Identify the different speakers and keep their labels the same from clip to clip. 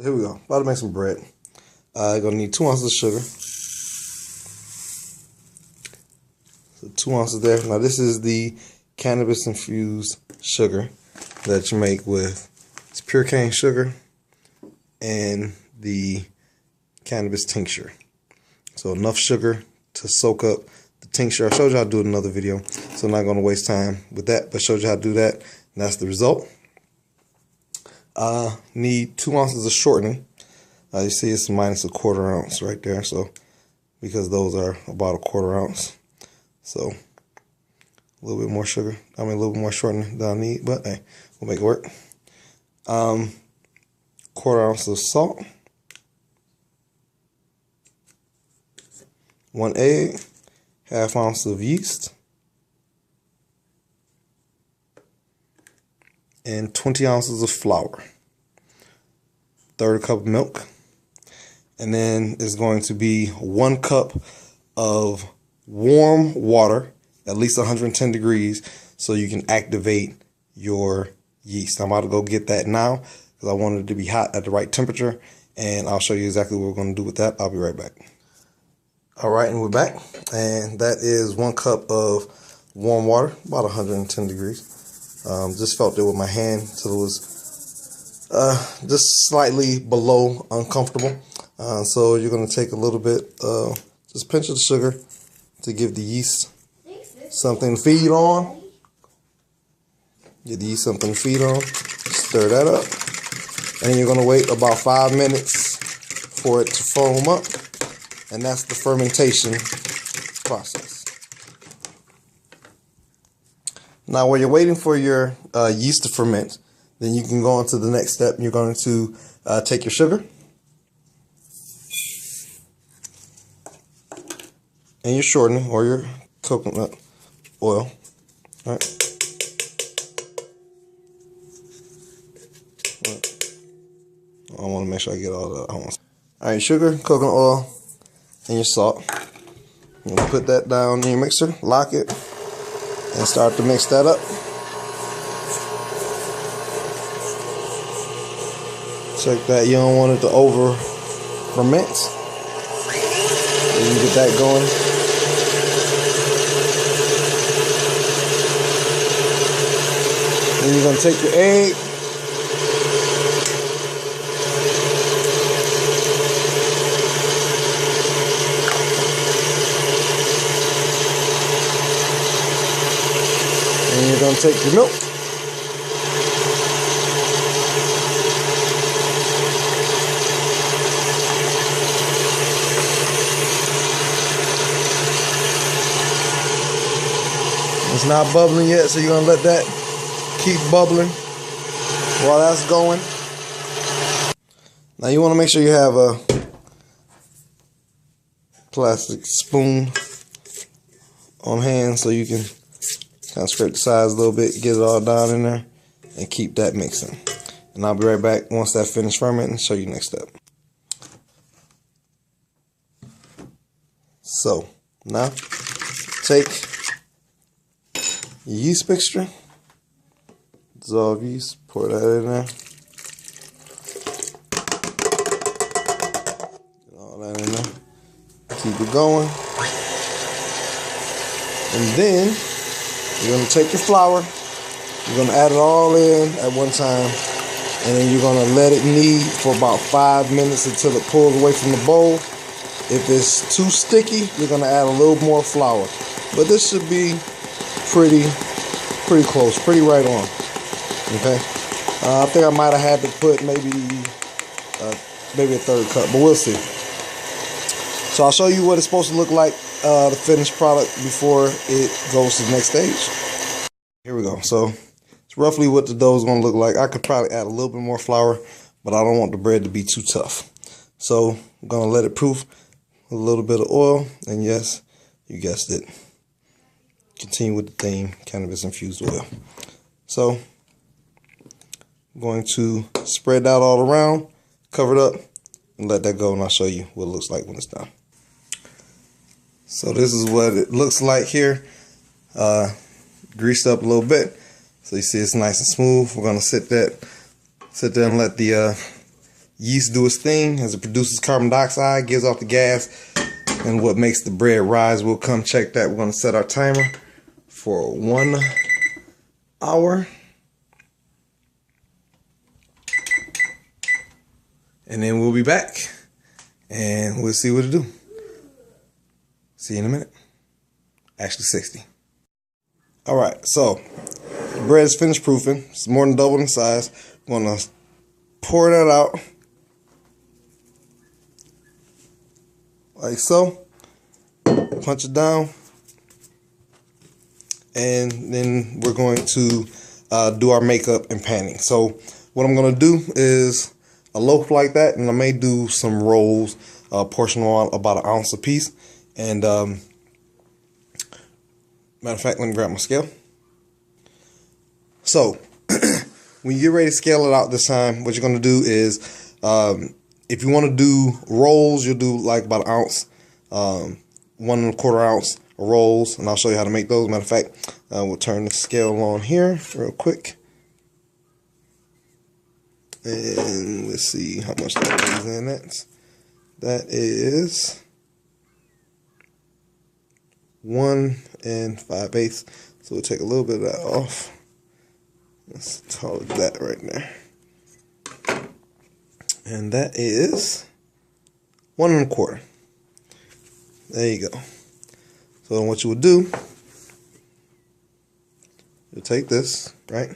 Speaker 1: Here we go. About to make some bread. You're gonna need 2 ounces of sugar. So 2 ounces there. Now this is the cannabis infused sugar that you make with it's pure cane sugar and the cannabis tincture. So enough sugar to soak up the tincture. I showed you how to do it in another video, so I'm not going to waste time with that, but I showed you how to do that, and that's the result. Need 2 ounces of shortening. You see it's minus a quarter ounce right there, so because those are about a quarter ounce. So a little bit more sugar. I mean a little bit more shortening than I need, but hey, we'll make it work. Quarter ounce of salt. 1 egg. Half ounce of yeast. And 20 ounces of flour. Third cup of milk. And then there's going to be 1 cup of warm water, at least 110 degrees, so you can activate your yeast. I'm about to go get that now because I want it to be hot at the right temperature, and I'll show you exactly what we're going to do with that. I'll be right back. All right, and we're back, and that is 1 cup of warm water, about 110 degrees. Just felt it with my hand till it was just slightly below uncomfortable. So you're going to take a little bit, just pinch of the sugar to give the yeast something to feed on. Give the yeast something to feed on. Stir that up. And you're going to wait about 5 minutes for it to foam up. And that's the fermentation process. Now, while you're waiting for your yeast to ferment, then you can go on to the next step. You're going to take your sugar and your shortening or your coconut oil. All right. I want to make sure I get all that. All right, sugar, coconut oil, and your salt. You're going to put that down in your mixer, lock it, and start to mix that up. Check that. You don't want it to over ferment. So you can get that going. Then you're going to take your egg. And you're going to take your milk. It's not bubbling yet, so you're going to let that keep bubbling while that's going. Now you want to make sure you have a plastic spoon on hand so you can kind of scrape the sides a little bit, get it all down in there, and keep that mixing. And I'll be right back once that finished fermenting and show you next step. So now take your yeast mixture, dissolve yeast, pour that in there. Get all that in there. Keep it going. And then you're going to take your flour, you're going to add it all in at one time, and then you're going to let it knead for about 5 minutes until it pulls away from the bowl. If it's too sticky, you're going to add a little more flour. But this should be pretty close, pretty right on. Okay, I think I might have had to put maybe a third cup, but we'll see. So I'll show you what it's supposed to look like, the finished product, before it goes to the next stage. Here we go. So it's roughly what the dough is going to look like. I could probably add a little bit more flour, but I don't want the bread to be too tough. So I'm going to let it proof, a little bit of oil, and yes, you guessed it, continue with the theme, cannabis infused oil. So I'm going to spread that all around, cover it up, and let that go, and I'll show you what it looks like when it's done. So this is what it looks like here, greased up a little bit, so you see it's nice and smooth. We're gonna sit there and let the yeast do its thing as it produces carbon dioxide, gives off the gas, and what makes the bread rise. We'll come check that. We're going to set our timer for 1 hour. And then we'll be back and we'll see what it do. See you in a minute. Actually 60. All right, so the bread is finished proofing. It's more than double in size. I'm gonna pour that out like so. Punch it down, and then we're going to do our makeup and panning. So what I'm gonna do is a loaf like that, and I may do some rolls, portion on about 1 ounce a piece. And matter of fact, let me grab my scale. So when you get ready to scale it out this time, what you're going to do is, if you want to do rolls, you'll do like about 1 ounce, 1 1/4 ounce rolls, and I'll show you how to make those. Matter of fact, we'll turn the scale on here real quick. And let's see how much that is in it. That is 1 5/8. So we'll take a little bit of that off. Let's call it that right there. And that is 1 1/4. There you go. So then what you would do, you'll take this, right?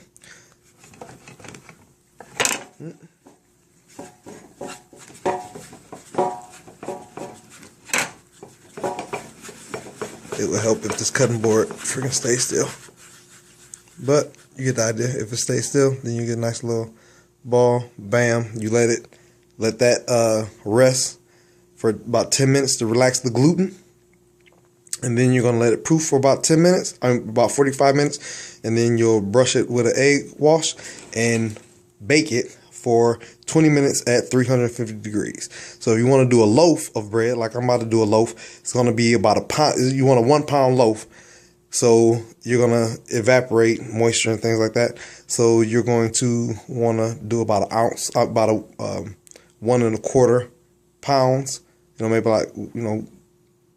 Speaker 1: It will help if this cutting board freaking stays still. But you get the idea. If it stays still, then you get a nice little ball. Bam. You let that rest for about 10 minutes to relax the gluten. And then you're going to let it proof for about 10 minutes, about 45 minutes. And then you'll brush it with an egg wash and bake it for 20 minutes at 350 degrees. So if you want to do a loaf of bread, like I'm about to do a loaf, it's going to be about 1 pound. You want a 1 pound loaf. So you're going to evaporate moisture and things like that. So you're going to want to do about 1 ounce, about 1 1/4 pounds, maybe like,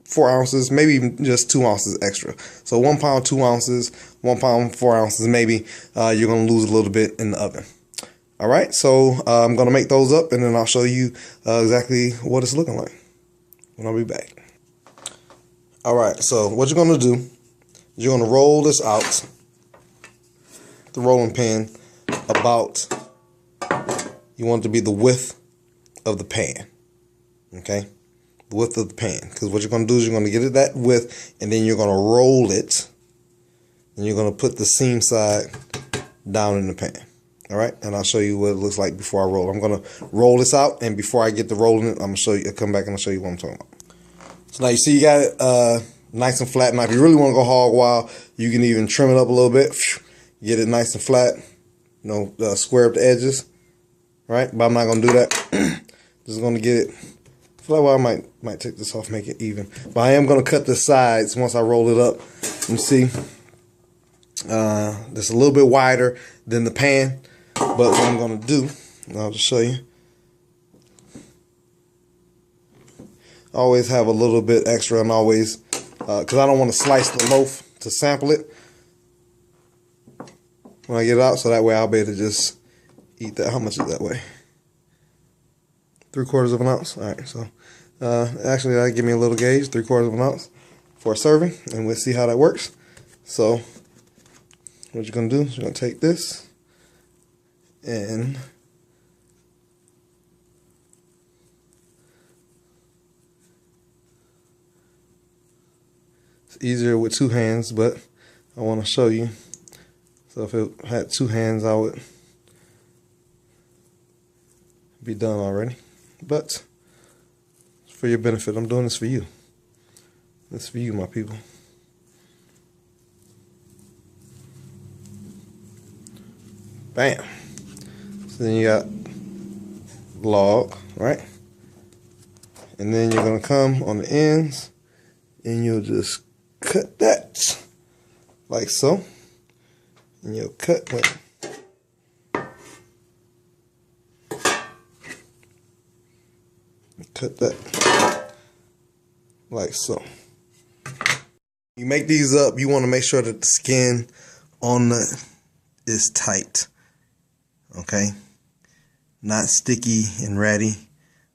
Speaker 1: 4 ounces, maybe even just 2 ounces extra. So 1 pound, 2 ounces, 1 pound, 4 ounces, maybe you're going to lose a little bit in the oven. All right, so I'm going to make those up, and then I'll show you exactly what it's looking like when I'll be back. All right, so what you're going to do is you're going to roll this out, the rolling pin, about, you want it to be the width of the pan, okay? The width of the pan, because what you're going to do is you're going to get it that width, and then you're going to roll it, and you're going to put the seam side down in the pan. All right, and I'll show you what it looks like before I roll. I'm going to roll this out, and before I get to rolling it, I'm going to show you. I'll come back and I'll show you what I'm talking about. So now you see you got it nice and flat. Now if you really want to go hog wild, you can even trim it up a little bit. Get it nice and flat, square up the edges. Right, but I'm not going to do that. Just going to get it. I feel like I might take this off, make it even. But I am going to cut the sides once I roll it up. You see, it's a little bit wider than the pan. But what I'm going to do, I'll just show you. Always have a little bit extra, and always, because I don't want to slice the loaf to sample it when I get it out, so that way I'll be able to just eat that. How much is that weigh? 3/4 of an ounce. All right, so actually that'll give me a little gauge, 3/4 of an ounce for a serving, and we'll see how that works. So what you're going to do is you're going to take this and it's easier with 2 hands, but I want to show you. So if it had 2 hands, I would be done already. But it's for your benefit. I'm doing this for you. This is for you, my people. Bam. So then you got log, right? And then you're going to come on the ends and you'll just cut that like so. And you'll cut with Cut that like so. You make these up, you want to make sure that the skin on the is tight. Okay? Not sticky and ratty,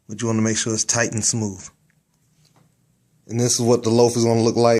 Speaker 1: but you want to make sure it's tight and smooth. And this is what the loaf is going to look like.